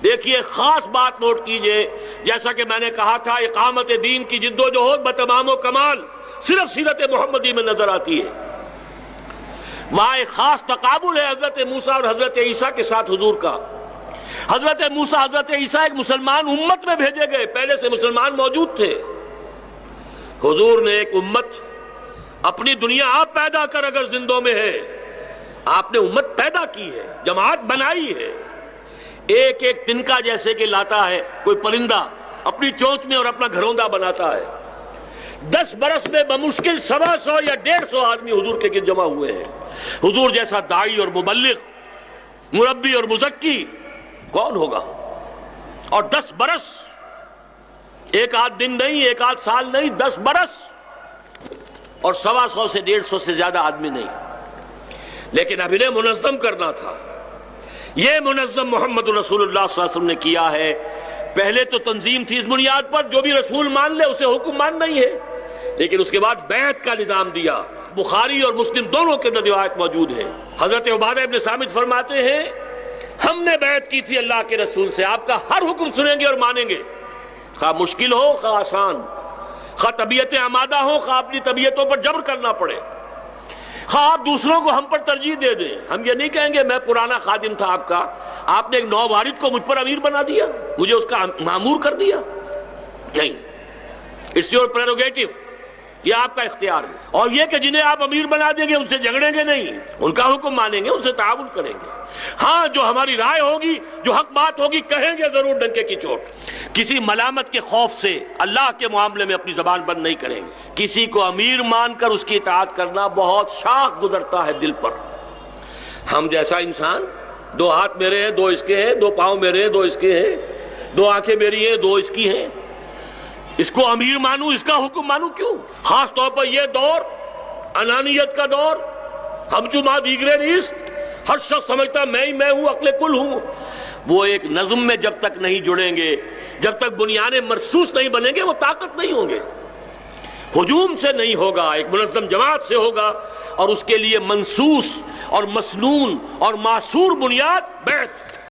دیکھیے خاص بات نوٹ کیجئے، جیسا کہ میں نے کہا تھا اقامت دین کی جد و جہد بتمام و کمال صرف سیرت محمدی میں نظر آتی ہے۔ وہاں ایک خاص تقابل ہے حضرت موسیٰ اور حضرت عیسیٰ کے ساتھ حضور کا۔ حضرت موسیٰ حضرت عیسیٰ ایک مسلمان امت میں بھیجے گئے، پہلے سے مسلمان موجود تھے۔ حضور نے ایک امت اپنی دنیا آپ پیدا کر اگر زندوں میں ہے، آپ نے امت پیدا کی ہے، جماعت بنائی ہے۔ ایک ایک تنکا جیسے کہ لاتا ہے کوئی پرندہ اپنی چونچ میں اور اپنا گھروندہ بناتا ہے، 10 برس میں بمشکل 125 یا 150 آدمی حضور کے گرد جمع ہوئے ہیں۔ حضور جیسا داعی اور مبلغ، مربی اور مزکی کون ہوگا؟ اور 10 برس، ایک آدھ دن نہیں، ایک آدھ سال نہیں، 10 برس، اور 125 سے 150 سے زیادہ آدمی نہیں۔ لیکن اب انہیں منظم کرنا تھا۔ یہ منظم محمد رسول اللہ صلی اللہ علیہ وسلم نے کیا ہے۔ پہلے تو تنظیم تھی اس بنیاد پر جو بھی رسول مان لے اسے حکم ماننا ہی ہے، لیکن اس کے بعد بیعت کا نظام دیا۔ بخاری اور مسلم دونوں کے اندر روایت موجود ہے، حضرت عبادہ ابن صامت فرماتے ہیں ہم نے بیعت کی تھی اللہ کے رسول سے، آپ کا ہر حکم سنیں گے اور مانیں گے، خواہ مشکل ہو خواہ آسان، خواہ طبیعتیں آمادہ ہوں خواہ اپنی طبیعتوں پر جبر کرنا پڑے، خواہ آپ دوسروں کو ہم پر ترجیح دے دیں۔ ہم یہ نہیں کہیں گے میں پرانا خادم تھا آپ کا، آپ نے ایک نو وارد کو مجھ پر امیر بنا دیا، مجھے اس کا مامور کر دیا، نہیں، اٹس یور پریروگیٹو، یہ آپ کا اختیار ہے۔ اور یہ کہ جنہیں آپ امیر بنا دیں گے ان سے جھگڑیں گے نہیں، ان کا حکم مانیں گے، ان سے تعاون کریں گے۔ ہاں جو ہماری رائے ہوگی، جو حق بات ہوگی کہیں گے ضرور ڈنکے کی چوٹ۔ کسی ملامت کے خوف سے اللہ کے معاملے میں اپنی زبان بند نہیں کریں گے۔ کسی کو امیر مان کر اس کی اطاعت کرنا بہت شاق گزرتا ہے دل پر۔ ہم جیسا انسان، 2 ہاتھ میرے ہیں 2 اس کے ہیں، 2 پاؤں میرے ہیں 2 اس کے ہیں، 2 آنکھیں میری ہیں 2 اس کی ہیں، اس کو امیر مانوں، اس کا حکم مانوں کیوں؟ خاص طور پر یہ دور انانیت کا دور، ہم جمع دیگرے نیست، ہر شخص سمجھتا میں ہی میں ہوں، عقل کل ہوں۔ وہ ایک نظم میں جب تک نہیں جڑیں گے، جب تک بنیادیں مرصوص نہیں بنیں گے، وہ طاقت نہیں ہوں گے۔ ہجوم سے نہیں ہوگا، ایک منظم جماعت سے ہوگا، اور اس کے لیے منصوص اور مسنون اور معصور بنیاد بیعت۔